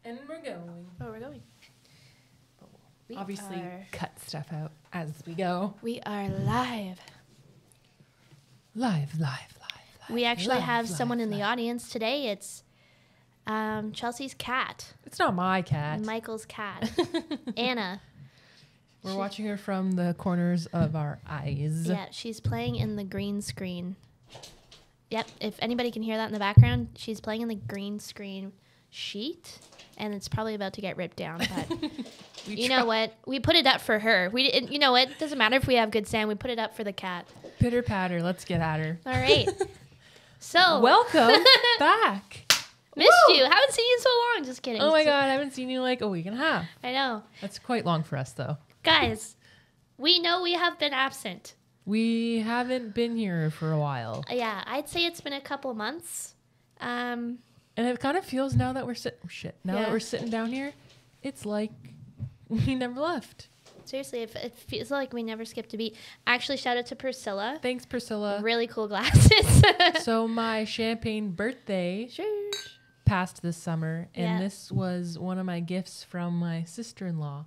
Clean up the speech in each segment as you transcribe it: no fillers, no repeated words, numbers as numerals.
And we're going. Oh, we're going. We Obviously, are- cut stuff out as we go. We are live. Live. We actually Live, have live, someone in the live. audience today. It's Chelsea's cat, It's not my cat. Michael's cat, Anna. We're watching her from the corners of our eyes. Yeah, she's playing in the green screen. Yep, if anybody can hear that in the background, she's playing in the green screen sheet, and it's probably about to get ripped down. But you know what? We put it up for her. You know what? It doesn't matter if we have good sound. We put it up for the cat. Pitter patter. Let's get at her. All right. So Welcome back. missed Woo! you. Haven't seen you so long. Just kidding. Oh my God, I haven't seen you like a week and a half. I know, That's quite long for us, though. guys. We know we have been absent. We haven't been here for a while. Yeah, I'd say it's been a couple months. And it kind of feels now that we're that Yeah. we're sitting down here, it's like we never left. Seriously, it feels like we never skipped a beat. Actually, shout out to Priscilla. Thanks, Priscilla. Really cool glasses. So my champagne birthday Sure. passed this summer, and Yeah. this was one of my gifts from my sister-in-law.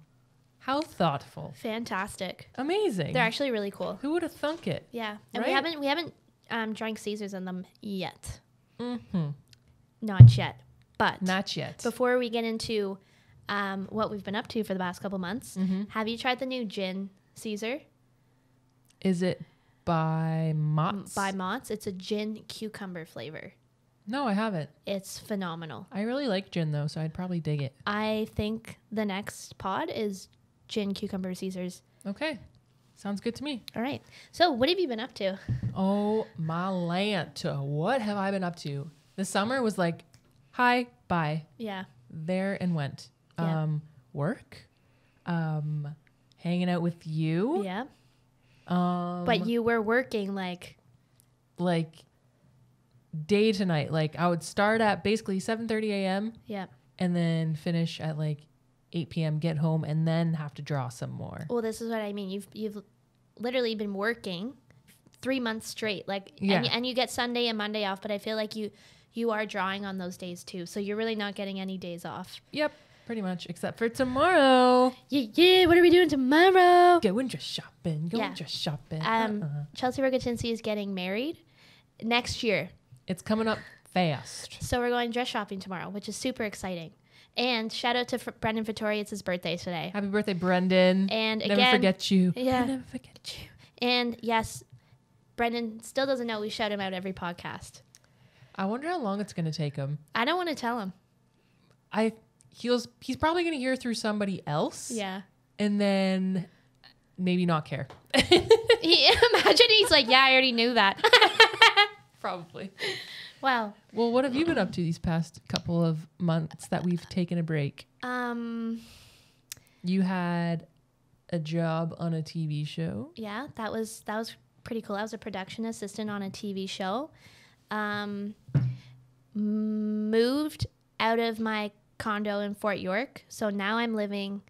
How thoughtful. Fantastic. Amazing. They're actually really cool. Who would have thunk it? Yeah, and Right? we haven't drank Caesars in them yet. Mm-hmm. Not yet. But Not yet. before we get into what we've been up to for the past couple months, Mm-hmm. have you tried the new gin Caesar Is it by Mott's? by Mott's? It's a gin cucumber flavor. No, I haven't. It's phenomenal. I really like gin, though, so I'd probably dig it. I think the next pod is gin cucumber Caesars. Okay. Sounds good to me. All right. So what have you been up to? Oh, my land. What have I been up to? The summer was like, hi, bye, Yeah. there and went. Yeah. Work, hanging out with you. Yeah. Um, But you were working like like day to night. Like I would start at basically 7:30 a.m. yeah. and then finish at like 8 p.m. Get home and then have to draw some more. Well, this is what I mean. You've literally been working 3 months straight. Like Yeah. and you get Sunday and Monday off, but I feel like you are drawing on those days too. So you're really not getting any days off. Yep, pretty much, except for tomorrow. Yeah. What are we doing tomorrow? Going just shopping. Yeah. Just shopping. Chelsea Rogatinski is getting married next year. It's coming up fast. So we're going dress shopping tomorrow, which is super exciting. And shout out to Brendan Vittori. It's his birthday today. Happy birthday, Brendan. And Never again, forget you. Yeah. Never forget you. And yes, Brendan still doesn't know we shout him out every podcast. I wonder how long it's going to take him. I don't want to tell him. He's probably going to hear through somebody else. Yeah. And then maybe not care. Imagine he's like, yeah, I already knew that. Probably. Wow. Well, what have you been up to these past couple of months that we've taken a break? You had a job on a TV show. Yeah, that was pretty cool. I was a production assistant on a TV show. Moved out of my condo in Fort York. So now I'm living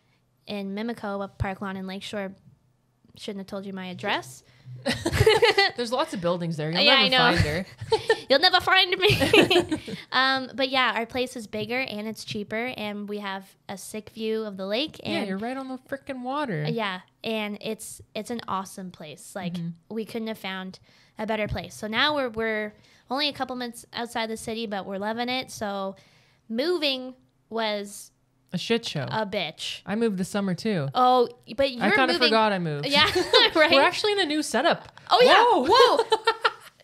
in Mimico, Park Lawn and Lakeshore. Shouldn't have told you my address. There's lots of buildings there. You'll Yeah, I never know. find her. You'll never find me. But yeah, our place is bigger and it's cheaper, and we have a sick view of the lake. And Yeah, you're right on the freaking water. yeah, and it's an awesome place. Like we couldn't have found a better place. So now we're only a couple minutes outside the city, but we're loving it. So moving was A shit show. a bitch. I moved this summer too. Oh, but you're I kind of moving. forgot I moved. Yeah, right. We're actually in a new setup. Oh yeah. Whoa. Whoa.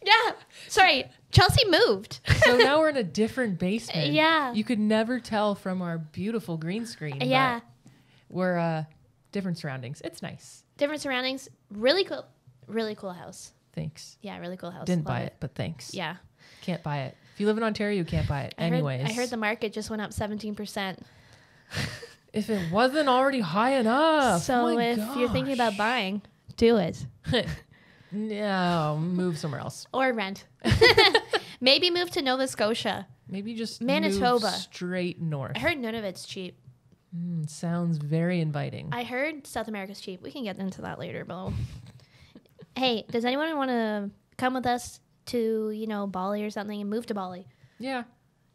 Yeah. Sorry, Chelsea moved. So now we're in a different basement. Yeah. You could never tell from our beautiful green screen. Yeah. But we're different surroundings. It's nice. Different surroundings. Really cool. Really cool house. Thanks. Yeah, really cool house. Didn't Love buy it, but thanks. Yeah. Can't buy it. If you live in Ontario, you can't buy it. Anyways. I heard the market just went up 17%. If it wasn't already high enough. So oh my if you're thinking about gosh. buying, do it. No, move somewhere else. Or rent. Maybe move to Nova Scotia. Maybe just Manitoba. move straight north. I heard none of it's cheap. Sounds very inviting. I heard South America's cheap. We can get into that later, Bo. Hey, does anyone want to come with us to, Bali or something and move to Bali? Yeah.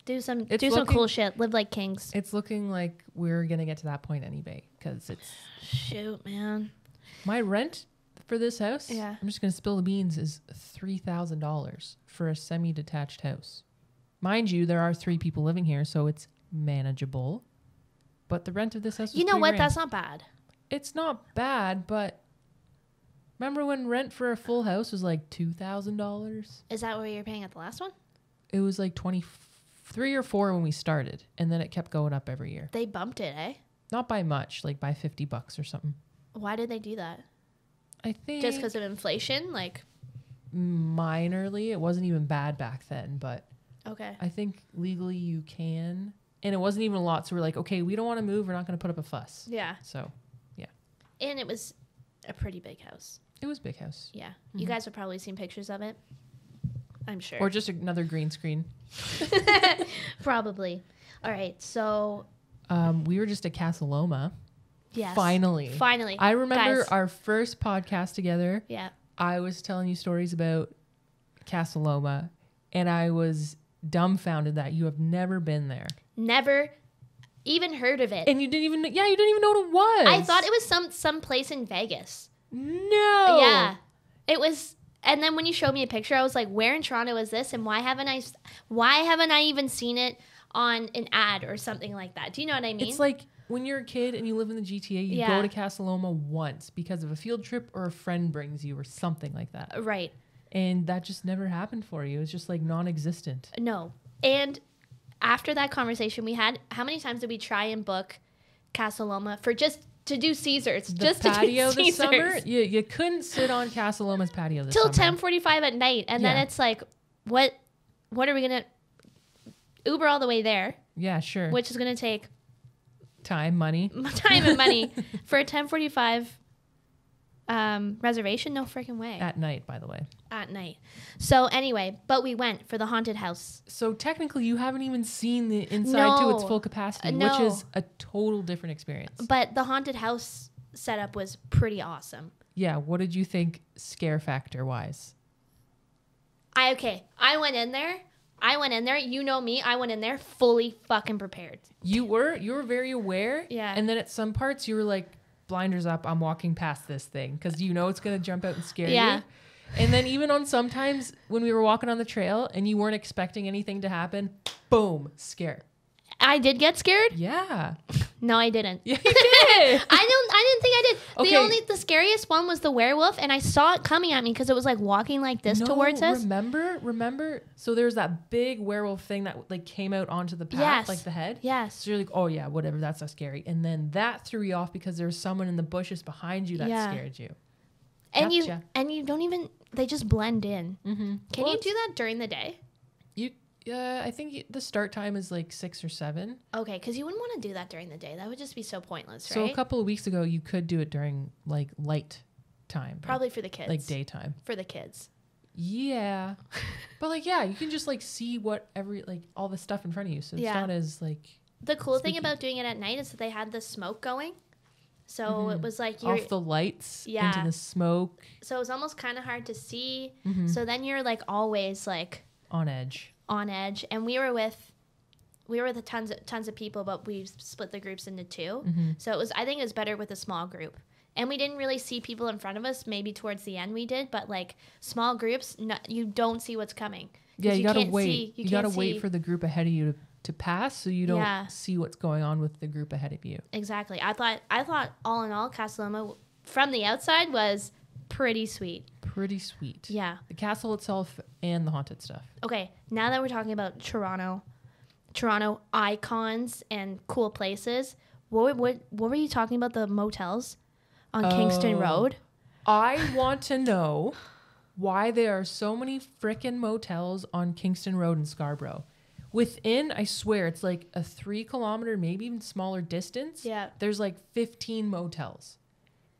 Do some It's some looking- cool shit. Live like kings. It's looking like we're gonna get to that point anyway, because it's Shoot, man. my rent for this house. Yeah. I'm just gonna spill the beans. Is $3,000 for a semi-detached house. Mind you, there are 3 people living here, so it's manageable. But the rent of this house is You know what? $3,000. That's not bad. It's not bad, but remember when rent for a full house was like $2,000? Is that what you were paying at the last one? It was like 23 or 4 when we started, and then it kept going up every year. They bumped it, eh? Not by much, like by $50 or something. Why did they do that? I think Just because of inflation? Like, minorly, it wasn't even bad back then, but okay. I think legally you can. And it wasn't even a lot, so we're like, okay, we don't want to move. We're not going to put up a fuss. Yeah. So, yeah. And it was a pretty big house. It was a big house. Yeah. You guys have probably seen pictures of it. I'm sure. Or just another green screen. Probably. All right. So, We were just at Casa Loma. yes. Finally. I remember Guys. our first podcast together. Yeah. I was telling you stories about Casa Loma, and I was dumbfounded that you have never been there. Never even heard of it. And you didn't even know what it was. I thought it was some place in Vegas. No. Yeah. It was. And then when you showed me a picture, I was like, where in Toronto is this? And why haven't I even seen it on an ad or something like that? Do you know what I mean? It's like when you're a kid and you live in the GTA, you Yeah. go to Casa Loma once because of a field trip or a friend brings you or something like that. Right. And that just never happened for you. It's just like non-existent. No. And after that conversation we had, how many times did we try and book Casa Loma for just to do Caesars? The Just patio to do this Caesars. summer, you couldn't sit on Casa Loma's patio this Till summer. 10:45 at night. And then Yeah. it's like, what are we going to Uber all the way there, Yeah, sure. which is going to take Time, money. time and money for a 10:45 reservation? No freaking way. At night, by the way. At night. So anyway, but we went for the haunted house. So technically, you haven't even seen the inside to its No. full capacity, No. which is a total different experience. But the haunted house setup was pretty awesome. Yeah, what did you think scare factor wise? I went in there. You know me. I went in there fully fucking prepared. You were very aware. Yeah. And then at some parts you were like, blinders up, I'm walking past this thing because you know it's gonna jump out and scare Yeah. you. And then even on sometimes when we were walking on the trail and you weren't expecting anything to happen, boom, scare. I did get scared. Yeah. No, I didn't. Yeah, you did. I didn't think I did. Okay. The scariest one was the werewolf, and I saw it coming at me because it was like walking like this towards us. Remember? So there's that big werewolf thing that like came out onto the path, Yes. like the head. Yes. So you're like, oh yeah, whatever, that's not scary. And then that threw you off because there was someone in the bushes behind you that Yeah. scared you. And Gotcha. you don't even, they just blend in. Mm-hmm. Can you do that during the day? I think the start time is like 6 or 7. Okay, because you wouldn't want to do that during the day. That would just be so pointless, So right? a couple of weeks ago, you could do it during like light time. Probably for the kids. like daytime. For the kids. Yeah. But like, yeah, you can just like see all the stuff in front of you. So it's Yeah. not as like The cool thing Spooky. about doing it at night is that they had the smoke going. So it was like off the lights Yeah. into the smoke so it was almost kind of hard to see. Mm-hmm. So then you're like always like on edge. on edge. And we were with tons of people, but we split the groups into 2. Mm-hmm. So I think it was better with a small group. And we didn't really see people in front of us. Maybe towards the end we did, but like small groups, you don't see what's coming. 'Cause Yeah, you gotta can't wait. see- You gotta can't wait see- for the group ahead of you to pass, so you don't Yeah. see what's going on with the group ahead of you. Exactly. I thought all in all, Casa Loma from the outside was pretty sweet. Pretty sweet. Yeah. The castle itself and the haunted stuff. Okay, now that we're talking about Toronto icons and cool places, what were you talking about, the motels on Kingston Oh. Road? I want to know why there are so many frickin' motels on Kingston Road in Scarborough. Within, I swear, it's like a 3 kilometer, maybe even smaller distance. Yeah. There's like 15 motels.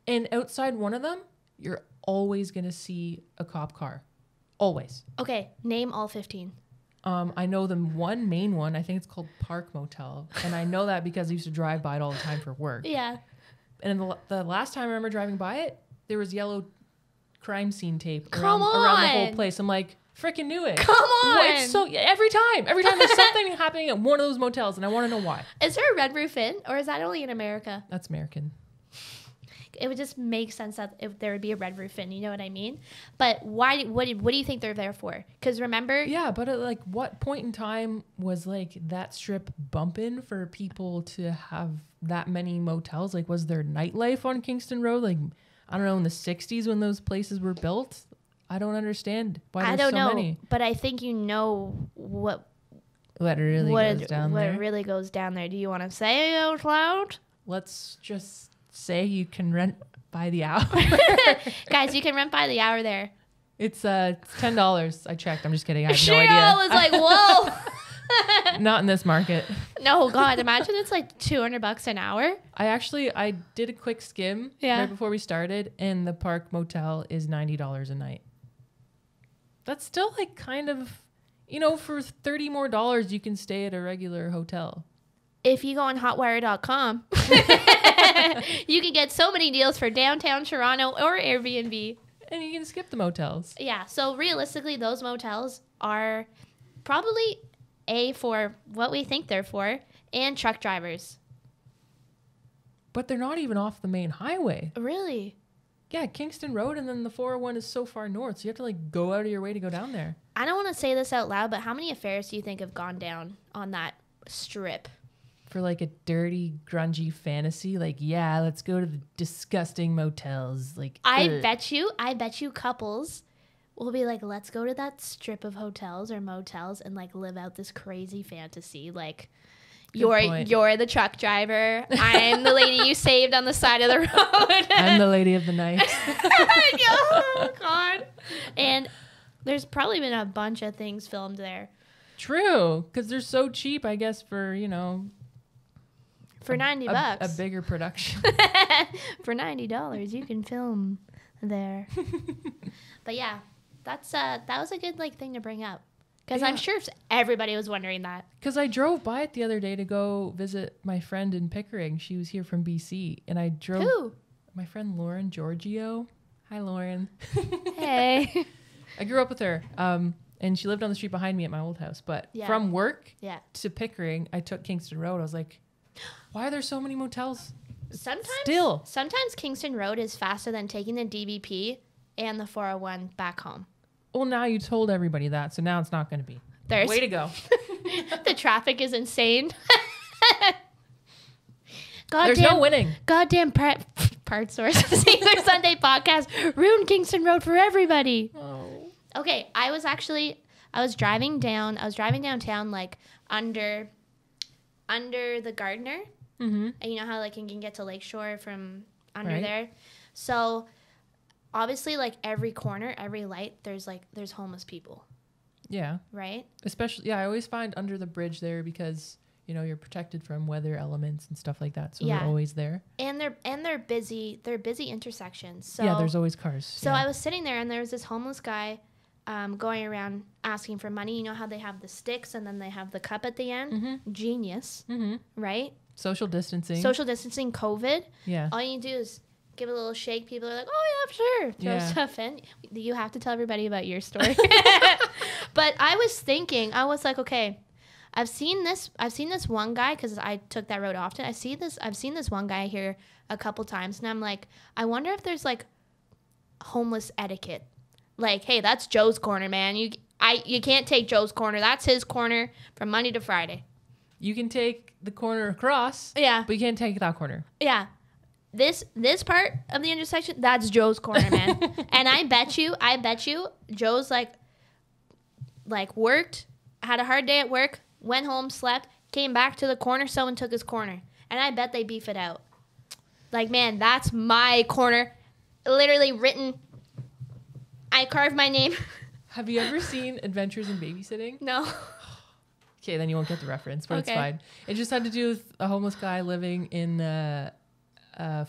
And outside one of them, you're always going to see a cop car. Always. Okay, name all 15. I know the one main one. I think it's called Park Motel. And I know that because I used to drive by it all the time for work. Yeah. And the last time I remember driving by it, there was yellow crime scene tape Come around the whole on. place. I'm like, Freaking knew it. Come on. So every time there's something happening at one of those motels, and I want to know why. Is there a Red Roof Inn, or is that only in America? That's American. It would just make sense that if there would be a Red Roof Inn, you know what I mean? But why? What do you think they're there for? Because remember, yeah, but at like what point in time was like that strip bumping for people to have that many motels? Like, was there nightlife on Kingston Road? Like, I don't know, in the 60s when those places were built. I don't understand why there's so many. But I think you know what really goes down there. What really goes down there. Do you want to say it out loud? Let's just say you can rent by the hour. Guys, you can rent by the hour there. It's $10. I checked. I'm just kidding. I have no Cheryl idea. was like, whoa. Not in this market. No, God, imagine it's like $200 an hour. I did a quick skim right before we started, and the Park Motel is $90 a night. That's still like kind of, for $30 more, you can stay at a regular hotel. If you go on hotwire.com, you can get so many deals for downtown Toronto or Airbnb. And you can skip the motels. Yeah. So realistically, those motels are probably for what we think they're for, and truck drivers. But they're not even off the main highway. Really? Yeah, Kingston Road, and then the 401 is so far north, so you have to like go out of your way to go down there. I don't want to say this out loud, but how many affairs do you think have gone down on that strip? For like a dirty, grungy fantasy, like, yeah, let's go to the disgusting motels. Like, I bet you couples will be like, let's go to that strip of hotels or motels and like live out this crazy fantasy. Like, you're the truck driver. I'm the lady you saved on the side of the road. I'm the lady of the night. Oh, God. And there's probably been a bunch of things filmed there. True, because they're so cheap, I guess, for, for $90. A bigger production. For $90, you can film there. But yeah, that was a good thing to bring up. Because I'm sure everybody was wondering that. Because I drove by it the other day to go visit my friend in Pickering. She was here from BC. And I drove... Who? My friend Lauren Giorgio. Hi, Lauren. Hey. I grew up with her. And she lived on the street behind me at my old house. But from work to Pickering, I took Kingston Road. I was like, why are there so many motels? Sometimes Kingston Road is faster than taking the DVP and the 401 back home. Well, now you told everybody that, so now it's not going to be. Way to go. The traffic is insane. There's no winning. Goddamn part source Caesar Sunday podcast ruined Kingston Road for everybody. Oh. Okay, I was driving downtown like under the Gardner. Mm-hmm. And you know how like you can get to Lakeshore from under there. So obviously, like every corner, every light, there's homeless people. Yeah. Right? Especially, I always find under the bridge there because, you're protected from weather elements and stuff like that. So they're always there. And they're busy intersections. So yeah, there's always cars. So I was sitting there and there was this homeless guy going around asking for money. You know how they have the sticks and then they have the cup at the end? Mm-hmm. Genius. Mm-hmm. Right? Social distancing, COVID. Yeah. All you do is give a little shake. People are like, oh, yeah, sure. Throw stuff in. You have to tell everybody about your story. But I was thinking, I was like, okay, I've seen this one guy because I took that road often. I've seen this one guy here a couple times. And I'm like, I wonder if there's like homeless etiquette. Like, hey, that's Joe's corner, man. You can't take Joe's corner. That's his corner from Monday to Friday. You can take the corner across. Yeah. But you can't take that corner. Yeah. This part of the intersection, that's Joe's corner, man. And I bet you, Joe's like worked, had a hard day at work, went home, slept, came back to the corner, someone took his corner. And I bet they beef it out. Like, man, that's my corner. Literally written. I carved my name. Have you ever seen Adventures in Babysitting? No. Okay, then you won't get the reference, but it's fine. It just had to do with a homeless guy living in a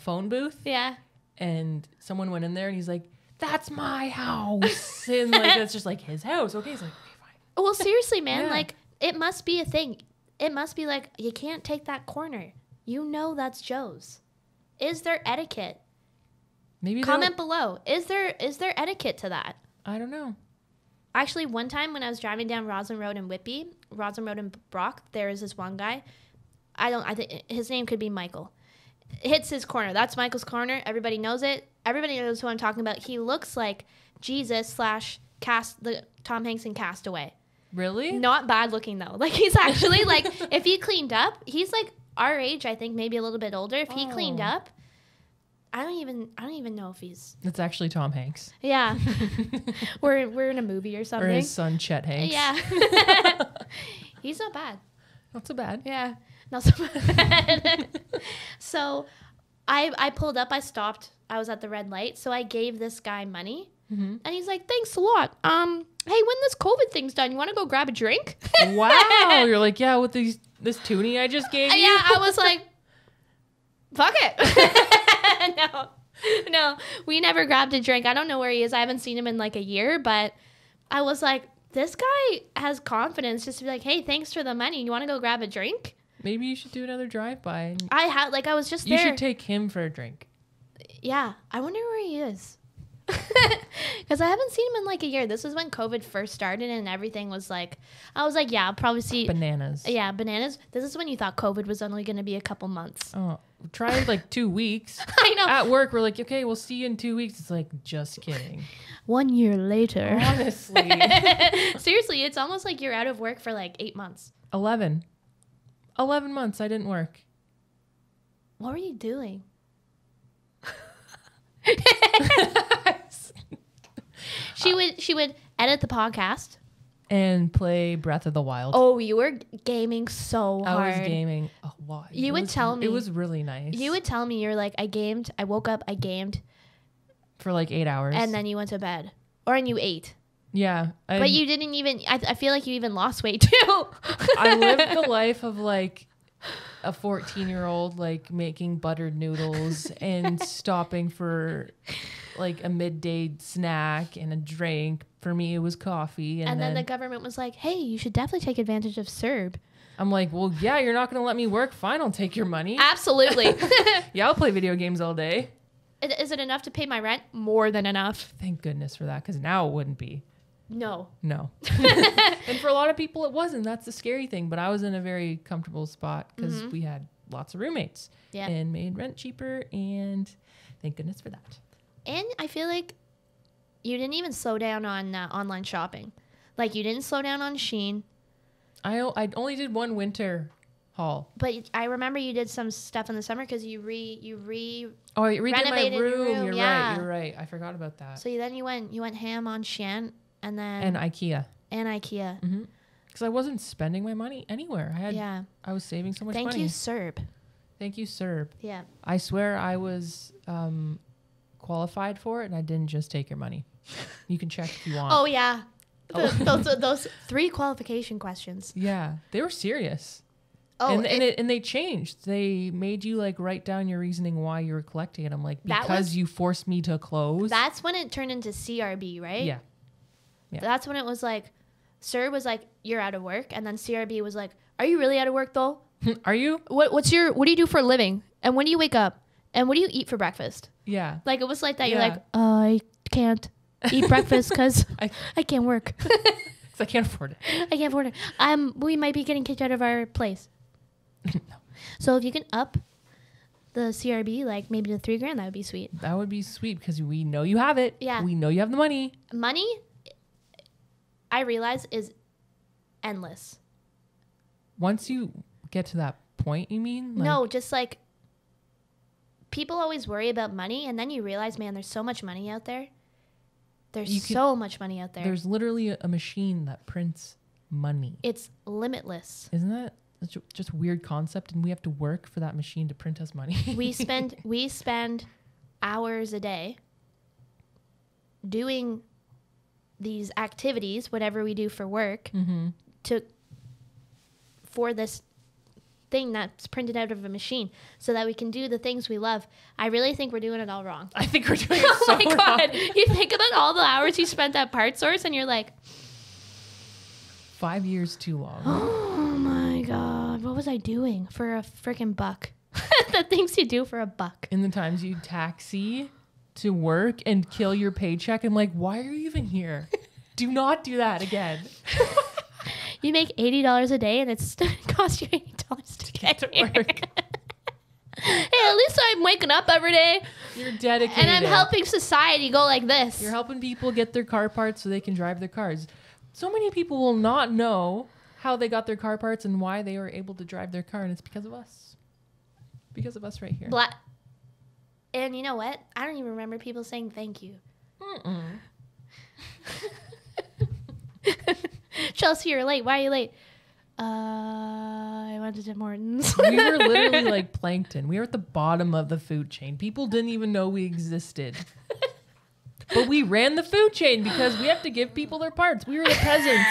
phone booth. Yeah. And someone went in there and he's like, that's my house. And that's just like his house. Okay, he's like, okay, fine. Well, seriously, man, like it must be a thing. It must be like, you can't take that corner. That's Joe's. Is there etiquette? Maybe comment below. Is there etiquette to that? I don't know. Actually, one time when I was driving down Roslyn Road in Whitby, Roslyn Road in Brock, there is this one guy. I think his name could be Michael. Hits his corner. That's Michael's corner. Everybody knows it. Everybody knows who I'm talking about. He looks like Jesus / the Tom Hanks in Castaway. Really? Not bad looking though. Like he's actually like, if he cleaned up, he's like our age, I think, maybe a little bit older. If he cleaned up, I don't even know if he's. It's actually Tom Hanks. Yeah, we're in a movie or something. Or his son Chet Hanks. Yeah, he's not bad. Not so bad. Yeah, not so bad. So, I pulled up. I stopped. I was at the red light, so I gave this guy money, and he's like, "Thanks a lot. Hey, when this COVID thing's done, you want to go grab a drink?" Wow, you're like, yeah, with this toonie I just gave you. Yeah, I was like, fuck it. No, we never grabbed a drink. I don't know where he is. I haven't seen him in like a year, but I was like, this guy has confidence just to be like, hey, thanks for the money. You want to go grab a drink? Maybe you should do another drive-by. I was just there. You should take him for a drink. Yeah, I wonder where he is. Because I haven't seen him in like a year. This was when COVID first started and everything was like, I was like, yeah, I'll probably see. Bananas. Yeah, bananas. This is when you thought COVID was only going to be a couple months. Oh, try like 2 weeks. I know. At work, we're like, okay, we'll see you in 2 weeks. It's like, just kidding. 1 year later. Honestly. Seriously, it's almost like you're out of work for like 8 months. 11 months I didn't work. What were you doing? She would edit the podcast and play Breath of the Wild. Oh, you were gaming so hard. I was gaming a lot. You would tell me. It was really nice. You would tell me, you're like, I gamed, I woke up, I gamed. For like 8 hours. And then you went to bed. And you ate. Yeah. But you didn't even, I feel like you even lost weight too. I lived the life of like a 14-year-old, like making buttered noodles and stopping for like a midday snack and a drink. For me, it was coffee. And then the government was like, hey, you should definitely take advantage of CERB. I'm like, well, yeah, you're not going to let me work. Fine, I'll take your money. Absolutely. Yeah, I'll play video games all day. Is it enough to pay my rent? More than enough. Thank goodness for that, because now it wouldn't be. No. And for a lot of people, it wasn't. That's the scary thing. But I was in a very comfortable spot because we had lots of roommates and made rent cheaper. And thank goodness for that. And I feel like you didn't even slow down on online shopping. Like, you didn't slow down on Shein. I only did one winter haul. But I remember you did some stuff in the summer because you redid my room. You're right. I forgot about that. So then you went ham on Shein and IKEA. Because I wasn't spending my money anywhere. I was saving so much money. Thank you, CERB. Thank you, CERB. Yeah. I swear I was qualified for it, and I didn't just take your money. You can check if you want. Oh yeah, those 3 qualification questions. Yeah, they were serious. Oh, and they changed. They made you like write down your reasoning why you were collecting it. I'm like, because you forced me to close. That's when it turned into CRB, right? Yeah. That's when it was like, CERB was like, you're out of work, and then CRB was like, are you really out of work though? Are you? What do you do for a living? And when do you wake up? And what do you eat for breakfast? Yeah. Like, it was like that. You're like, I can't eat breakfast because I can't work. Because I can't afford it. I can't afford it. We might be getting kicked out of our place. No. So if you can up the CRB, like maybe to $3,000, that would be sweet. That would be sweet because we know you have it. Yeah. We know you have the money. Money, I realize, is endless. Once you get to that point, you mean? No, just like, people always worry about money, and then you realize, man, there's so much money out there. So much money out there. There's literally a machine that prints money. It's limitless. Isn't that just a weird concept? And we have to work for that machine to print us money. we spend hours a day doing these activities, whatever we do for work, for this thing that's printed out of a machine so that we can do the things we love. I really think we're doing it all wrong. I think we're doing it so wrong. Oh my God. You think about all the hours you spent at Part Source and you're like, 5 years too long. Oh my God. What was I doing for a freaking buck? The things you do for a buck. In the times you taxi to work and kill your paycheck. I'm like, why are you even here? Do not do that again. You make $80 a day, and it's cost you $80 to get to work. Hey, at least I'm waking up every day. You're dedicated. And I'm helping society go like this. You're helping people get their car parts so they can drive their cars. So many people will not know how they got their car parts and why they were able to drive their car, and it's because of us. Because of us right here. And you know what? I don't even remember people saying thank you. Chelsea, you're late. Why are you late? I went to Tim Hortons. We were literally like plankton. We were at the bottom of the food chain. People didn't even know we existed. But we ran the food chain because we have to give people their parts. We were the peasants.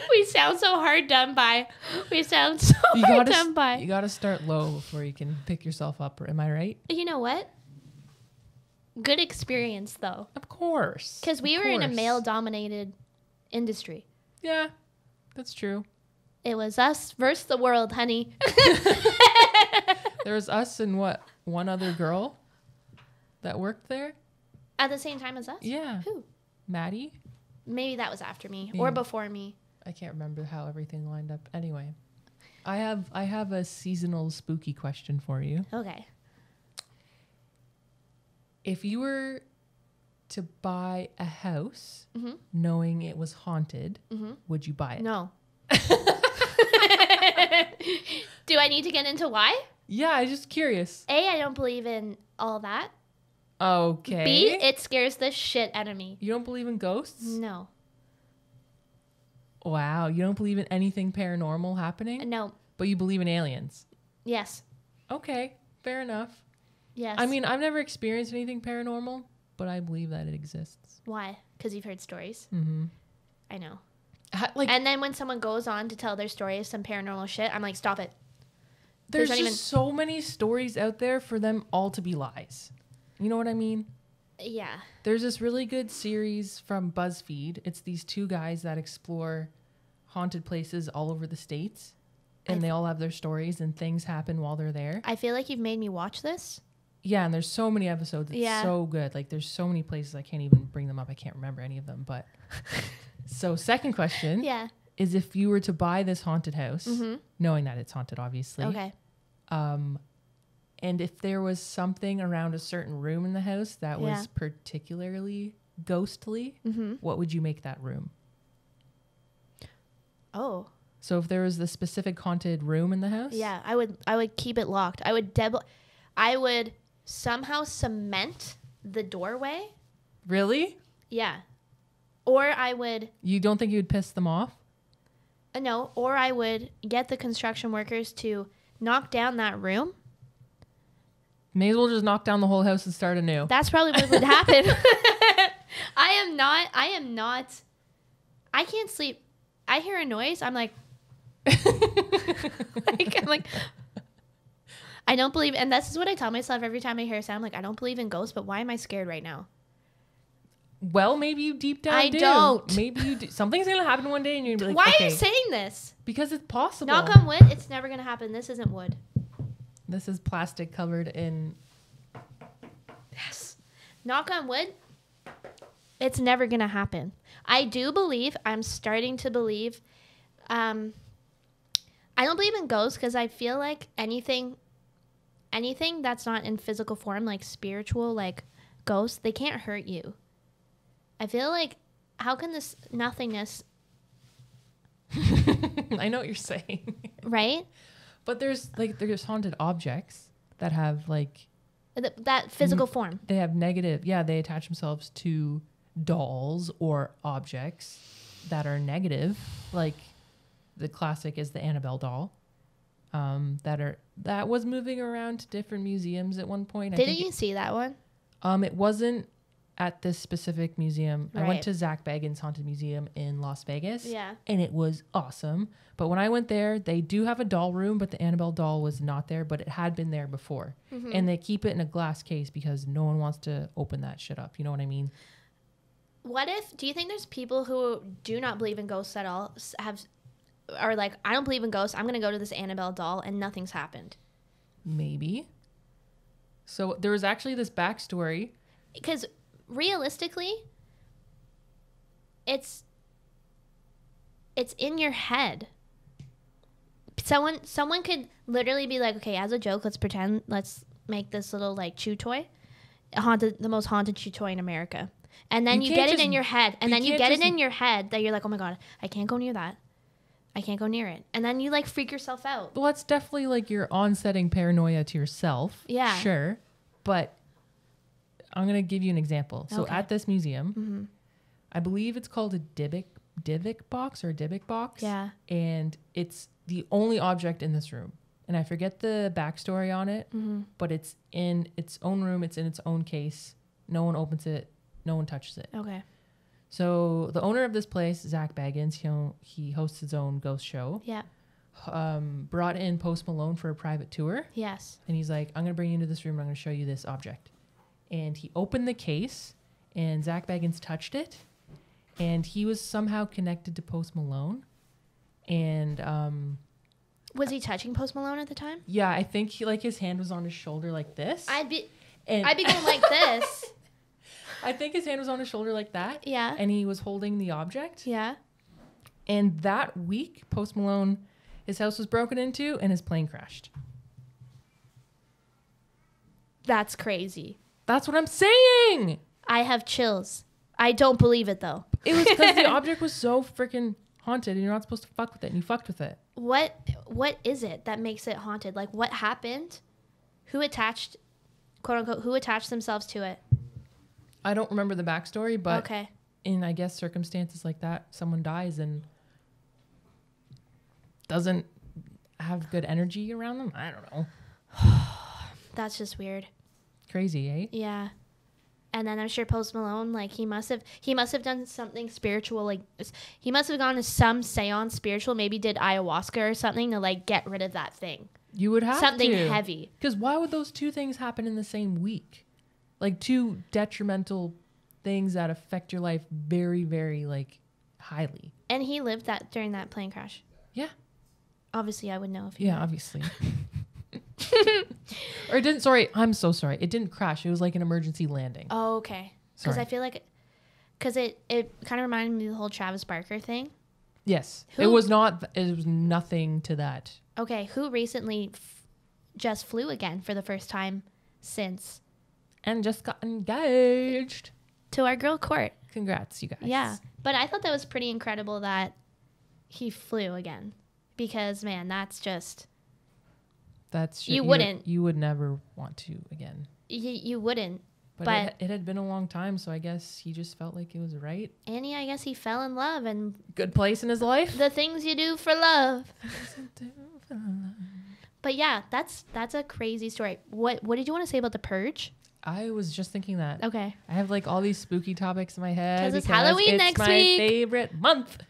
We sound so hard done by. We sound so hard done by. You got to start low before you can pick yourself up. Am I right? You know what? Good experience, though. Of course. Because we were in a male-dominated industry. Yeah, that's true. It was us versus the world, honey. There was us and what? One other girl that worked there? At the same time as us? Yeah. Who? Maddie? Maybe that was after me or before me. I can't remember how everything lined up. Anyway, I have a seasonal spooky question for you. Okay. If you were to buy a house knowing it was haunted, would you buy it? No. Do I need to get into why? Yeah, I'm just curious. A, I don't believe in all that. Okay. B, it scares the shit out of me. You don't believe in ghosts? No. Wow, you don't believe in anything paranormal happening? No. But you believe in aliens? Yes. Okay, fair enough. Yes. I mean, I've never experienced anything paranormal, but I believe that it exists. Why? Because you've heard stories? Mm-hmm. I know. And then when someone goes on to tell their story of some paranormal shit, I'm like, stop it. There's just so many stories out there for them all to be lies. You know what I mean? Yeah. There's this really good series from BuzzFeed. It's these two guys that explore haunted places all over the States. And they all have their stories and things happen while they're there. I feel like you've made me watch this. Yeah, and there's so many episodes. It's so good. Like, there's so many places I can't even bring them up. I can't remember any of them. But so second question is if you were to buy this haunted house, knowing that it's haunted, obviously. Okay. And if there was something around a certain room in the house that was particularly ghostly, what would you make that room? Oh. So if there was the specific haunted room in the house? Yeah, I would keep it locked. I would somehow cement the doorway. Really? Yeah. Or I would... You don't think you would piss them off? No, or I would get the construction workers to knock down that room. May as well just knock down the whole house and start anew. That's probably what would happen. I am not... I can't sleep. I hear a noise. I'm like... I'm like... I don't believe... And this is what I tell myself every time I hear a sound. I'm like, I don't believe in ghosts, but why am I scared right now? Well, maybe you deep down I don't. Maybe you do. Something's going to happen one day and you're going to be like, why okay. are you saying this? Because it's possible. Knock on wood, it's never going to happen. This isn't wood. This is plastic covered in... Yes. Knock on wood, it's never going to happen. I do believe, I'm starting to believe, I don't believe in ghosts because I feel like anything that's not in physical form, like spiritual, like ghosts, they can't hurt you. I feel like, how can this nothingness... I know what you're saying. Right? But there's haunted objects that have like... That physical form. They have negative... Yeah, they attach themselves to dolls or objects that are negative. Like the classic is the Annabelle doll. That was moving around to different museums at one point. Didn't you see that one? It wasn't at this specific museum. Right. I went to Zach Bagans' Haunted Museum in Las Vegas. Yeah. And it was awesome. But when I went there, they do have a doll room, but the Annabelle doll was not there, but it had been there before. Mm-hmm. And they keep it in a glass case because no one wants to open that shit up. You know what I mean? Do you think there's people who do not believe in ghosts at all, are like, I don't believe in ghosts, I'm going to go to this Annabelle doll and nothing's happened? Maybe. So there was actually this backstory. Because realistically, it's in your head. Someone could literally be like, okay, as a joke, let's make this little like chew toy, the most haunted chew toy in America, and then you get it in your head, and then you get it in your head that you're like, oh my god, I can't go near that. I can't go near it. And then you like freak yourself out. Well, that's definitely like you're onsetting paranoia to yourself. Yeah. Sure. But I'm going to give you an example. So Okay. at this museum, I believe it's called a Dybbuk box or a Dybbuk box. Yeah. And it's the only object in this room. And I forget the backstory on it, but it's in its own room. It's in its own case. No one opens it. No one touches it. Okay. So the owner of this place, Zach Baggins, he hosts his own ghost show. Yeah. Brought in Post Malone for a private tour. Yes. And he's like, I'm going to bring you into this room and I'm going to show you this object. And he opened the case and Zach Baggins touched it. And he was somehow connected to Post Malone. And Was he touching Post Malone at the time? yeah, I think his hand was on his shoulder like this. I'd be And going like this. I think his hand was on his shoulder like that. Yeah. And he was holding the object. Yeah. And that week, Post Malone, his house was broken into and his plane crashed. That's crazy. That's what I'm saying. I have chills. I don't believe it though. It was because the object was so freaking haunted and you're not supposed to fuck with it and you fucked with it. What is it that makes it haunted? Like what happened? Who attached, quote unquote, who attached themselves to it? I don't remember the backstory, but Okay. in, I guess, circumstances like that, someone dies and doesn't have good energy around them. I don't know. That's just weird. Crazy, eh? Yeah. And then I'm sure Post Malone, like he must have done something spiritual, like he must have gone to some seance spiritual, maybe did ayahuasca or something to like get rid of that thing. You would have Something to. heavy. Because why would those two things happen in the same week? Like two detrimental things that affect your life very, very like highly. And he lived that during that plane crash. Yeah. Obviously, I would know if he Yeah, obviously. Or it didn't, sorry, I'm so sorry. It didn't crash. It was like an emergency landing. Oh, okay. Because Sorry. I feel like, because it kind of reminded me of the whole Travis Barker thing. Yes. Who- It was nothing to that. Okay, who recently just flew again for the first time since? And just got engaged. To our girl Court. Congrats, you guys. Yeah. But I thought that was pretty incredible that he flew again. Because, man, that's just... That's You wouldn't. You would never want to again. You wouldn't. But But- it had been a long time, so I guess he just felt like it was right. Annie, I guess he fell in love. And Good place in his life. the things you do for love. But, yeah, that's a crazy story. What did you want to say about the Purge? I was just thinking that. Okay. I have like all these spooky topics in my head 'Cause it's Halloween it's next my week. favorite month.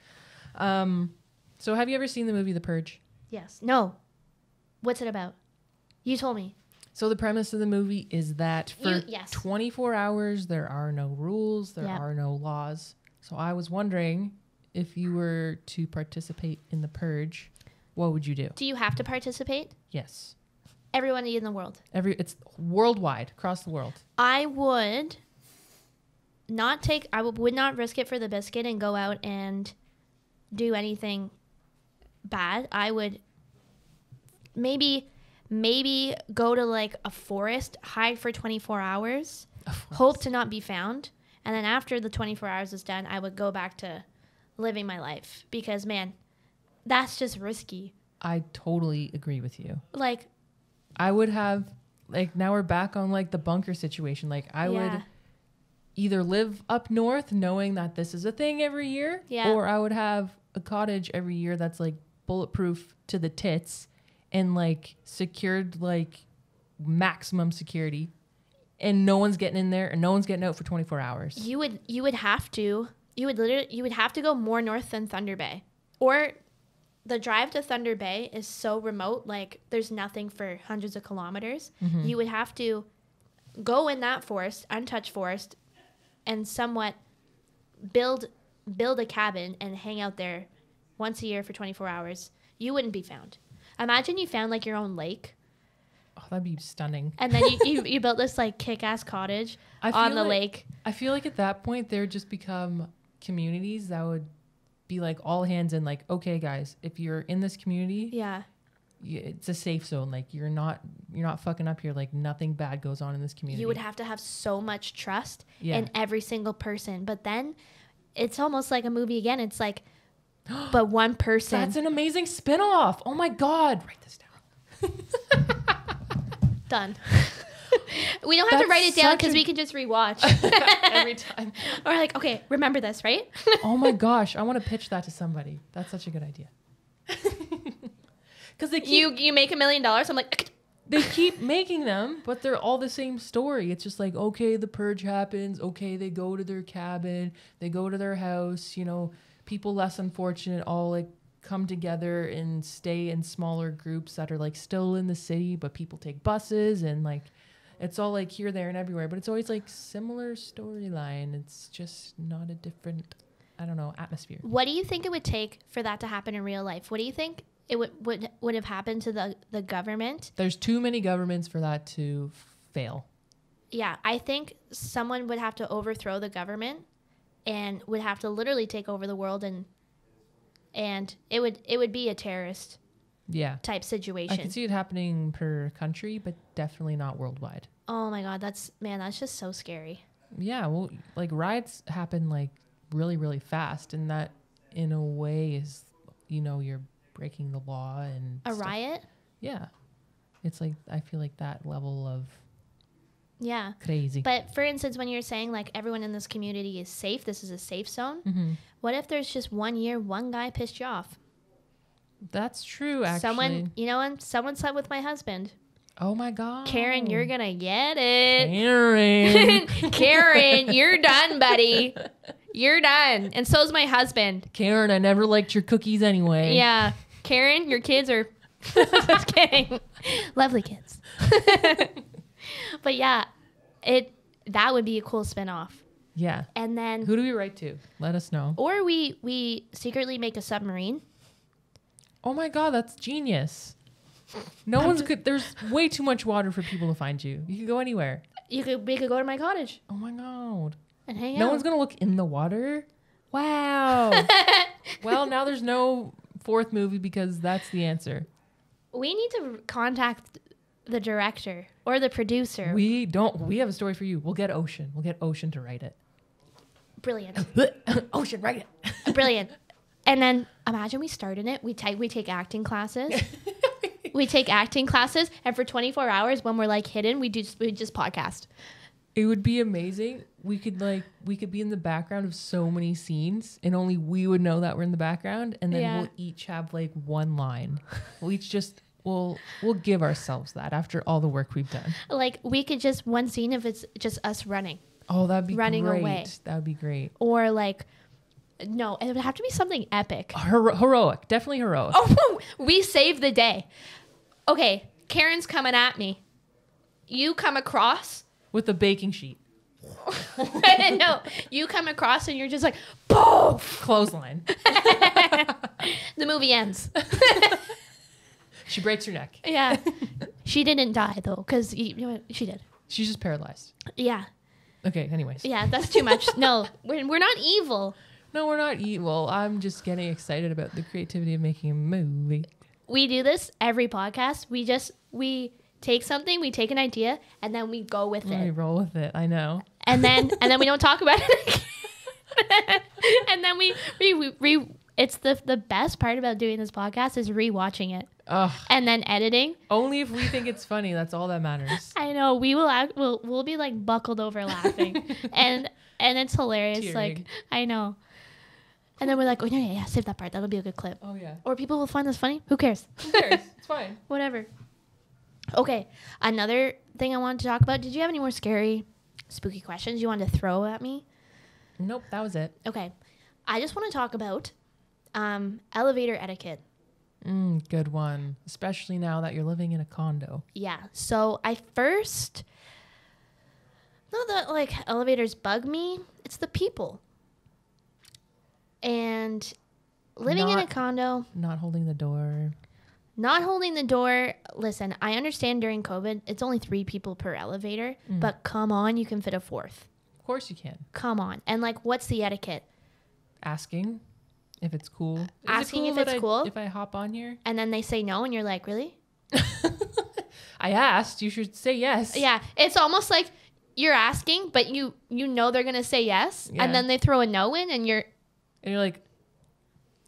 So have you ever seen the movie The Purge? Yes. No. What's it about? You told me. So the premise of the movie is that for Yes. 24 hours there are no rules, there Yeah. are no laws. So I was wondering if you were to participate in the Purge, what would you do? Do you have to participate? Yes. Everyone in the world. It's worldwide, across the world. I would would not risk it for the biscuit and go out and do anything bad. I would maybe go to like a forest, hide for 24 hours, hope to not be found. And then after the 24 hours is done, I would go back to living my life because, man, that's just risky. I totally agree with you. Like, I would have, like, now we're back on like the bunker situation. Like I Yeah. would either live up north knowing that this is a thing every year, Yeah. or I would have a cottage every year that's like bulletproof to the tits and like secured, like maximum security, and no one's getting in there and no one's getting out for 24 hours. you would have to go more north than Thunder Bay, or the drive to Thunder Bay is so remote, like there's nothing for hundreds of kilometers. You would have to go in that forest, untouched forest, and somewhat build a cabin and hang out there once a year for 24 hours. You wouldn't be found. Imagine you found like your own lake, Oh, that'd be stunning. and then you built this like kick-ass cottage I on feel the like- lake. I feel like at that point there would just become communities that would be like all hands in, like, okay, guys, if you're in this community, Yeah. it's a safe zone. Like you're not fucking up here. Like nothing bad goes on in this community. You would have to have so much trust Yeah. in every single person. But then it's almost like a movie again. It's like, but one person. That's an amazing spinoff. Oh my God. Write this down. Done. We don't have to write it down because we can just rewatch every time. Or like, okay, remember this, right? Oh my gosh. I want to pitch that to somebody. That's such a good idea. Because they keep, you make $1 million. I'm like, they keep making them, but they're all the same story. It's just like, okay, the purge happens. Okay, they go to their cabin. They go to their house. You know, people less unfortunate all like come together and stay in smaller groups that are like still in the city, but people take buses and like it's all like here, there, and everywhere. But it's always like similar storyline. It's just not a different, I don't know, atmosphere. what do you think it would take for that to happen in real life? What do you think it would have happened to the government? There's too many governments for that to fail. Yeah, I think someone would have to overthrow the government and would have to literally take over the world, and it would be a terrorist type situation. I can see it happening per country, but definitely not worldwide. Oh my God, that's just so scary. Yeah, well, like riots happen like really, really fast, and that in a way is, you know, you're breaking the law and A stuff. riot? Yeah, it's like I feel like that level of Yeah. crazy. But for instance, when you're saying like everyone in this community is safe, this is a safe zone. Mm-hmm. What if there's just 1 year, one guy pissed you off? That's true, actually. Someone slept with my husband. Oh my God, Karen, you're gonna get it. Karen. Karen, you're done, buddy. You're done. And so's my husband. Karen, I never liked your cookies anyway. Yeah. Karen, your kids are just kidding. Lovely kids. But yeah, that would be a cool spinoff. Yeah. And then Who do we write to? Let us know. or we secretly make a submarine. Oh my God, that's genius. No one's good. There's way too much water for people to find you. You could go anywhere. We could go to my cottage Oh my God. and hang out. No one's going to look in the water? Wow. Well, now there's no fourth movie because that's the answer. We need to contact the director or the producer. We have a story for you. We'll get Ocean. We'll get Ocean to write it. Brilliant. Ocean, write it. Brilliant. And then imagine we start in it. We take acting classes. We take acting classes, and for 24 hours when we're like hidden, we just podcast. It would be amazing. We could be in the background of so many scenes, and only we would know that we're in the background, and then we'll each have like one line. We'll each just we'll give ourselves that after all the work we've done. Like we could just one scene if it's just us running. Oh, that'd be Running great. away. That would be great. Or like, no, it would have to be something epic. Heroic. Definitely heroic. Oh, we saved the day. Okay, Karen's coming at me. You come across. With a baking sheet. No, you come across and you're just like, boom! Clothesline. The movie ends. She breaks her neck. Yeah. She didn't die though, because you know what? She did. She's just paralyzed. Yeah. Okay, anyways. Yeah, that's too much. No, we're not evil. No, we're not evil. I'm just getting excited about the creativity of making a movie. We do this every podcast. We take something, we take an idea, and then we go with We it. roll with it. I know. And then we don't talk about it again. And then we it's the best part about doing this podcast is rewatching it. Ugh. And then editing. Only if we think it's funny. That's all that matters. I know we'll be like buckled over laughing, and it's hilarious. Tearing. Like I know, and then we're like, oh yeah, save that part. That'll be a good clip. Oh yeah. Or people will find this funny. Who cares? Who cares? It's fine. Whatever. Okay, another thing I wanted to talk about. Did you have any more scary, spooky questions you wanted to throw at me? Nope, that was it. Okay, I just want to talk about elevator etiquette. Good one. Especially now that you're living in a condo. Yeah. So I first, not that like elevators bug me, it's the people. And living in a condo, Not holding the door. not holding the door. Listen, I understand during COVID, it's only 3 people per elevator, but come on, you can fit a 4th. Of course you can. Come on. And like, what's the etiquette? Asking if it's cool. Asking if it's cool. If I hop on here. And then they say no and you're like, really? I asked. You should say yes. Yeah. It's almost like you're asking, but you know they're going to say yes. Yeah. And then they throw a no in and you're like,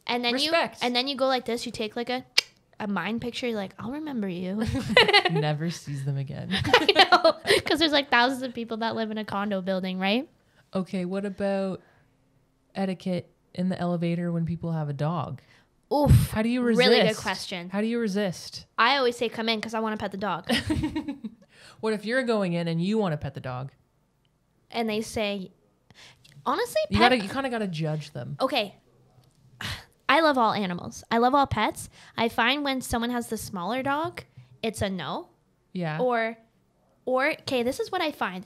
and then respect. you go like this. You take like a mind picture. You're like, I'll remember you. Never sees them again. I know. Because there's like thousands of people that live in a condo building, right? Okay. What about etiquette in the elevator when people have a dog? Oof. How do you resist? Really good question. How do you resist? I always say come in because I want to pet the dog. What if you're going in and you want to pet the dog? And they say, honestly, you kind of got to judge them. Okay. I love all animals. I love all pets. I find when someone has the smaller dog, it's a no. Yeah. Or, okay, this is what I find.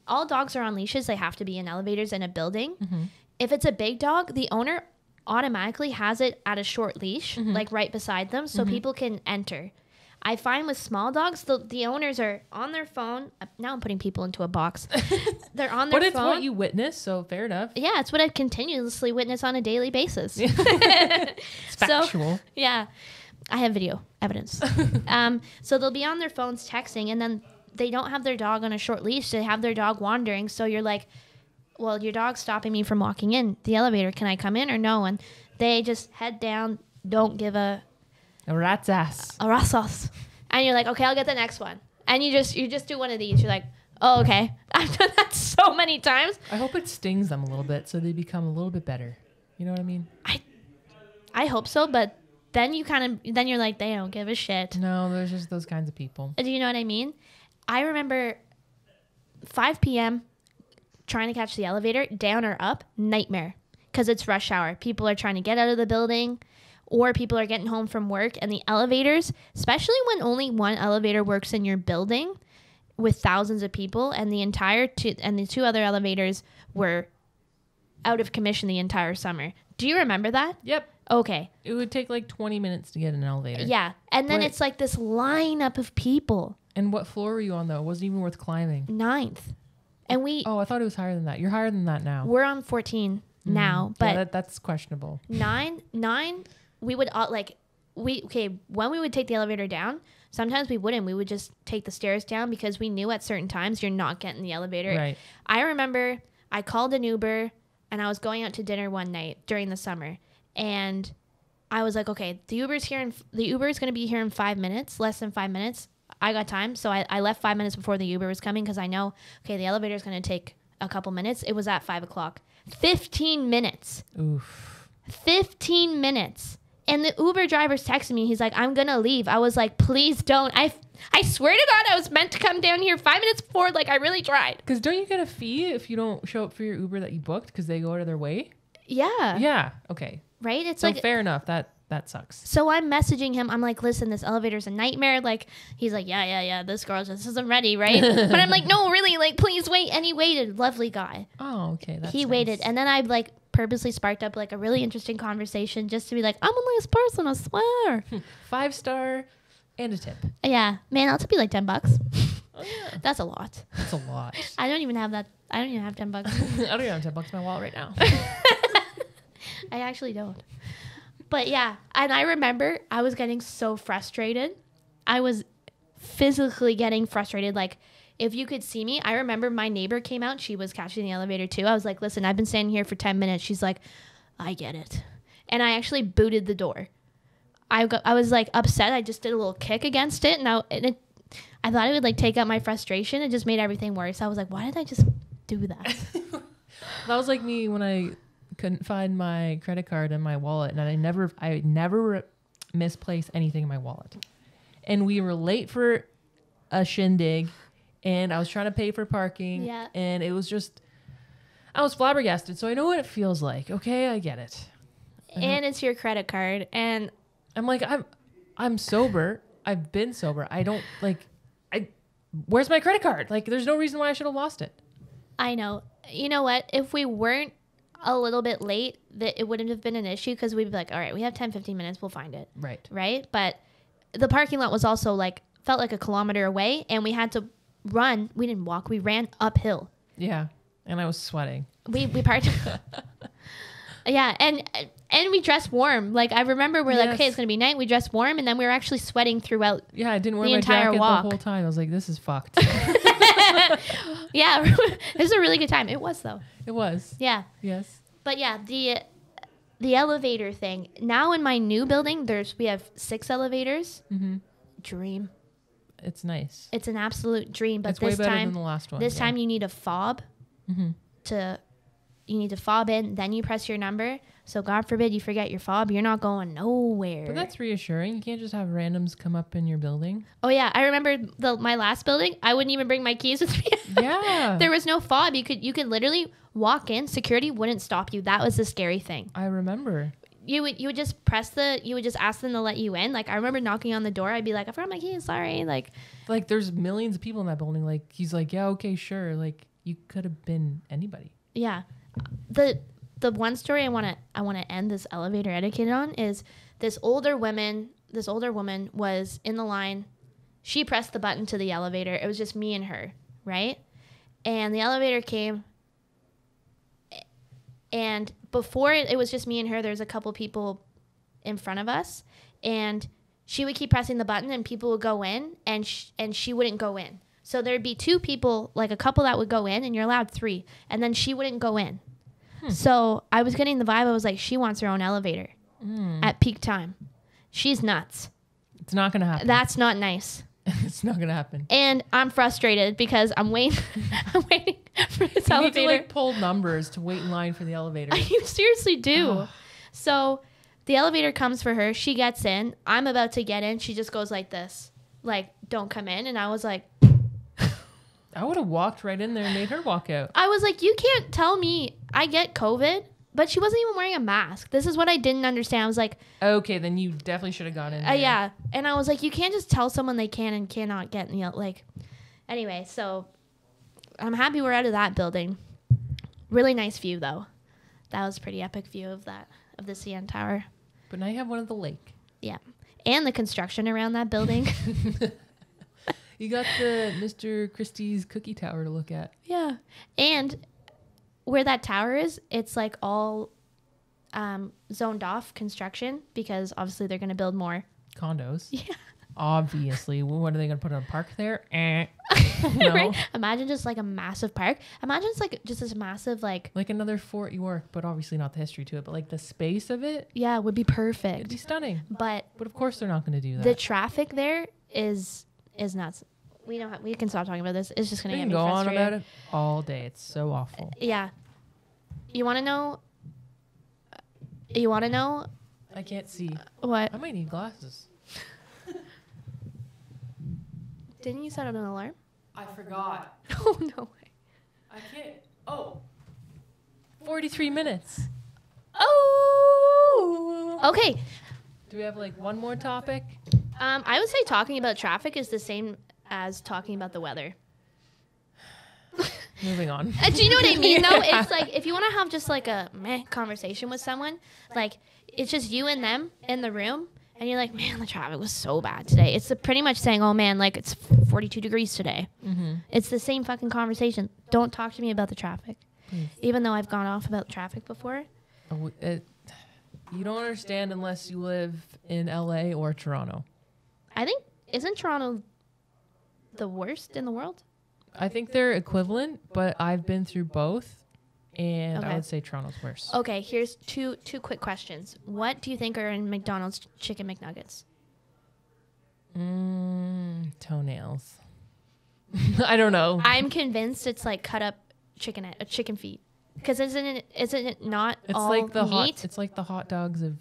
All dogs are on leashes. They have to be in elevators in a building. Mm-hmm. If it's a big dog, the owner automatically has it at a short leash, like right beside them, so people can enter. I find with small dogs, the owners are on their phone. Now I'm putting people into a box. They're on their phone. But it's what you witness, so fair enough. Yeah, it's what I continuously witness on a daily basis. It's factual. So, yeah, I have video evidence. So they'll be on their phones texting, and then they don't have their dog on a short leash. They have their dog wandering. So you're like, well, your dog's stopping me from walking in the elevator. Can I come in or no? And they just head down, don't give a rat's ass. A rat's ass. And you're like, okay, I'll get the next one. And you just do one of these. You're like, oh, okay. I've done that so many times. I hope it stings them a little bit so they become a little bit better. You know what I mean? I hope so, but then you're like, they don't give a shit. No, there's just those kinds of people. Do you know what I mean? I remember 5 p.m. trying to catch the elevator, down or up, nightmare. Because it's rush hour. People are trying to get out of the building, or people are getting home from work, and the elevators, especially when only one elevator works in your building with thousands of people, and the two other elevators were out of commission the entire summer. Do you remember that? Yep. Okay. It would take like 20 minutes to get an elevator. Yeah. And then it's like this lineup of people. And what floor were you on, though? It wasn't even worth climbing. 9th. And I thought it was higher than that. You're higher than that now. We're on 14 now, but yeah, that's questionable. 9, we would when we would take the elevator down, sometimes we wouldn't. We would just take the stairs down because we knew at certain times you're not getting the elevator. Right. I remember I called an Uber and I was going out to dinner one night during the summer, and I was like, okay, the Uber is going to be here in 5 minutes, less than 5 minutes. I got time, so I left 5 minutes before the Uber was coming because I know, okay, the elevator is going to take a couple minutes. It was at 5 o'clock. 15 minutes. Oof. 15 minutes. And the Uber driver's texting me. He's like, I'm going to leave. I was like, please don't. I swear to God, I was meant to come down here 5 minutes before. Like, I really tried. Because don't you get a fee if you don't show up for your Uber that you booked because they go out of their way? Yeah. Yeah. Okay. Right? It's so like, fair enough. That sucks. So I'm messaging him. I'm like, listen, this elevator's a nightmare. Like, he's like, yeah. This girl just isn't ready, right? But I'm like, no, really, like, please wait. And he waited. Lovely guy. Oh, okay. He waited. And then I like purposely sparked up like a really interesting conversation just to be like, I'm a nice person, I swear. 5-star and a tip. Yeah. Man, I'll tip you like $10. Oh, yeah. That's a lot. That's a lot. I don't even have $10. I don't even have $10 in my wallet right now. I actually don't. But yeah, and I remember I was getting so frustrated. I was physically getting frustrated. Like, if you could see me, I remember my neighbor came out. She was catching the elevator too. I was like, listen, I've been standing here for 10 minutes. She's like, I get it. And I actually booted the door. I was like upset. I just did a little kick against it. And I thought it would like take out my frustration. It just made everything worse. I was like, why did I just do that? That was like me when I couldn't find my credit card in my wallet, and I never misplace anything in my wallet. And we were late for a shindig, and I was trying to pay for parking. Yeah. And it was just, I was flabbergasted. So I know what it feels like. Okay, I get it. And it's your credit card, and I'm like, I'm sober. I've been sober. I don't where's my credit card? Like, there's no reason why I should have lost it. I know. You know what? If we weren't a little bit late, that it wouldn't have been an issue because we'd be like, all right, we have 10-15 minutes, we'll find it. Right. But the parking lot was also like, felt like a kilometer away, and we had to run. We didn't walk, we ran uphill. Yeah. And I was sweating. We parked Yeah, and we dressed warm. Like I remember we're like, Yes. okay, it's gonna be night. We dressed warm, and then we were actually sweating throughout. Yeah, I didn't wear The my entire jacket walk. the whole time. I was like, this is fucked. Yeah, it was a really good time. It was though. It was. Yeah, Yes. but yeah, the elevator thing. Now in my new building, we have 6 elevators. Mm-hmm. Dream. It's nice. It's an absolute dream. But It's way this better time, than the last one. this yeah. time you need a fob Mm-hmm. you need to fob in, then you press your number. So God forbid you forget your fob, you're not going nowhere. But that's reassuring. You can't just have randoms come up in your building. Oh yeah, I remember my last building. I wouldn't even bring my keys with me. Yeah. There was no fob. You could literally walk in. Security wouldn't stop you. That was the scary thing. I remember. You would just you would just ask them to let you in. Like I remember knocking on the door. I'd be like, I forgot my keys. Sorry. Like There's millions of people in that building. Like he's like, yeah, okay, sure. Like you could have been anybody. yeah. The one story I want to end this elevator etiquette on is this older woman was in the line. She pressed the button to the elevator. It was just me and her, right? And the elevator came, and before it was just me and her, there's a couple people in front of us, and she would keep pressing the button and people would go in, and she wouldn't go in. So there'd be 2 people, like a couple that would go in, and you're allowed 3, and then she wouldn't go in. So I was getting the vibe. I was like, she wants her own elevator at peak time. She's nuts. It's not going to happen. That's not nice. It's not going to happen. And I'm frustrated because I'm waiting. I'm waiting for this You elevator. need to pull numbers to wait in line for the elevator. You seriously do. Ugh. So the elevator comes for her. She gets in. I'm about to get in. She just goes like this, like, don't come in. And I was like, I would have walked right in there and made her walk out. I was like, you can't tell me I get COVID, but she wasn't even wearing a mask. This is what I didn't understand. I was like, Okay, then you definitely should have gone in there. yeah. And I was like, you can't just tell someone they can and cannot get, anyway, so I'm happy we're out of that building. Really nice view though. That was a pretty epic view of the CN Tower. But now you have one of the lake. Yeah. And the construction around that building. You got the Mr. Christie's cookie tower to look at. Yeah. And where that tower is, it's like all zoned off construction because obviously they're going to build more Condos. Yeah. Obviously. What are they going to put on a park there? No. Right? Imagine just like a massive park. Imagine it's like just this massive like another Fort York, but obviously not the history to it, but like the space of it. yeah, would be It'd perfect. be stunning. But But of course they're not going to do that. the traffic there is nuts. We can stop talking about this. It's just going We to can get me go on frustrated. about it all day. It's so awful. Yeah. You want to know? You want to know I can't see. what? I might need glasses. Didn't you set up an alarm? I forgot. Oh, no way. I can't. Oh. 43 minutes. Oh. Okay. Do we have one more topic? I would say talking about traffic is the same as talking about the weather. Moving on. Do you know what I mean, though? Yeah. It's like if you want to have just like a meh conversation with someone, like it's just you and them in the room, and you're like, man, the traffic was so bad today. It's pretty much saying, oh man, like it's 42 degrees today. Mm-hmm. It's the same fucking conversation. Don't talk to me about the traffic. Please. Even though I've gone off about traffic before. Oh, you don't understand unless you live in LA or Toronto. I think, isn't Toronto the worst in the world? I think they're equivalent, but I've been through both, and Okay. I would say Toronto's worse. Okay, here's two quick questions. What do you think are in McDonald's chicken McNuggets? Toenails. I don't know. I'm convinced it's like cut up chicken feet. Because isn't it not It's all like the meat? It's like the hot dogs of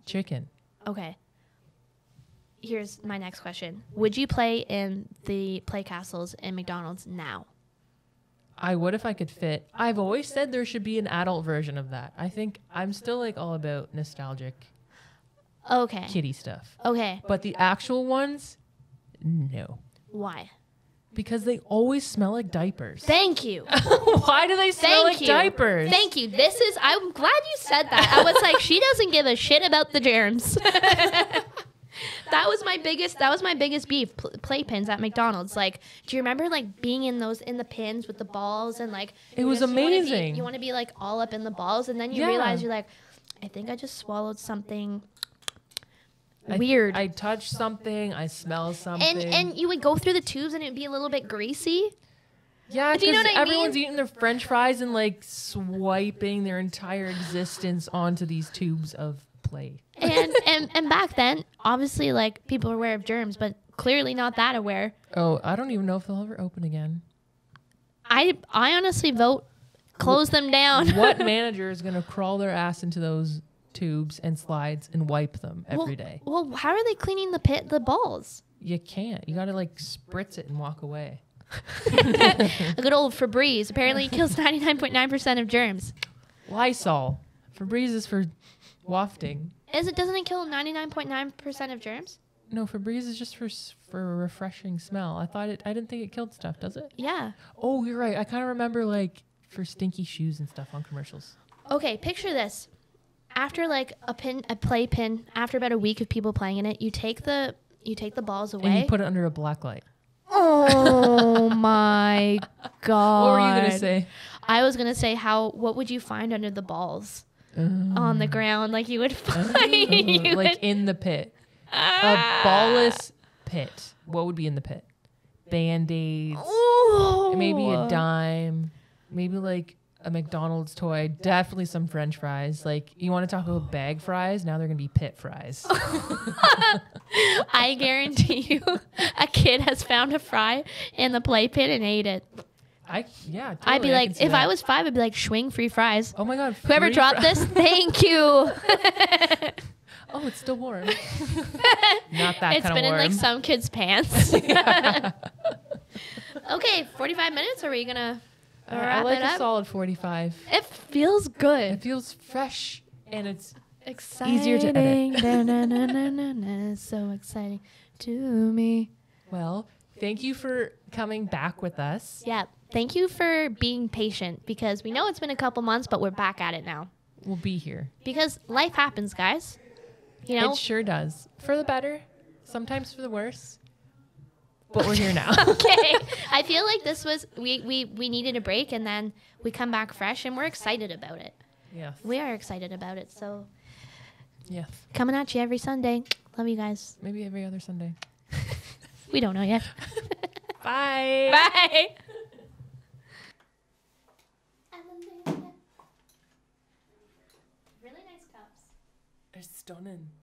chicken. Okay. Here's my next question. Would you play in the play castles in McDonald's now? I would if I could fit. I've always said there should be an adult version of that. I think I'm still all about nostalgic Okay. kiddie stuff. Okay. But the actual ones, no. Why? Because they always smell like diapers. Thank you. Why do they smell Thank like you. diapers? Thank you. I'm glad you said that. I was like, she doesn't give a shit about the germs. That was my biggest beef. Playpins at McDonald's. Like, do you remember like being in the pins with the balls and like It was amazing. You want to be like all up in the balls, and then you realize you're like, I think I just swallowed something weird. I touched something. I smell something. And you would go through the tubes and it'd be a little bit greasy. Yeah, do you know because what I everyone's mean? eating their French fries and like swiping their entire existence onto these tubes of play. And back then, obviously, like people were aware of germs, but clearly not that aware. Oh, I don't even know if they'll ever open again. I honestly vote close them down. What manager is going to crawl their ass into those tubes and slides and wipe them every day? Well, how are they cleaning the balls? You can't. You got to like spritz it and walk away. A good old Febreze apparently kills 99.9% of germs. Lysol. Febreze is for wafting. Doesn't it kill 99.9% of germs? No, Febreze is just for a refreshing smell. I didn't think it killed stuff, does it? Yeah. Oh, you're right. I kind of remember like for stinky shoes and stuff on commercials. Okay, picture this. After like a play pin, after about a week of people playing in it, you take the balls away. And you put it under a black light. Oh my God. What were you going to say? I was going to say what would you find under the balls on the ground? Like you would find. In the pit. A ballless pit. What would be in the pit? Band-Aids. Ooh. Maybe a dime. Maybe like a McDonald's toy. Definitely some French fries. Like you want to talk about bag fries? Now they're going to be pit fries. I guarantee you a kid has found a fry in the play pit and ate it. Totally, I'd be like, if I was 5, I'd be like, schwing, free fries. Oh my God. Whoever dropped this, thank you. Oh, it's still warm. Not that kind of warm. It's been in like some kid's pants. Okay, 45 minutes. Are we going to wrap I like it up? a solid 45. It feels good. It feels fresh and it's Exciting. easier to edit. So exciting to me. Well, thank you for coming back with us. Yeah. Thank you for being patient because we know it's been a couple months, but we're back at it now. We'll be here. Because life happens, guys. You know? It sure does. For the better, sometimes for the worse. But we're here now. Okay. I feel like this was, we needed a break and then we come back fresh and we're excited about it. Yes. We are excited about it. So Yes. coming at you every Sunday. Love you guys. Maybe every other Sunday. We don't know yet. Bye. Bye. Really nice cups. They're stunning.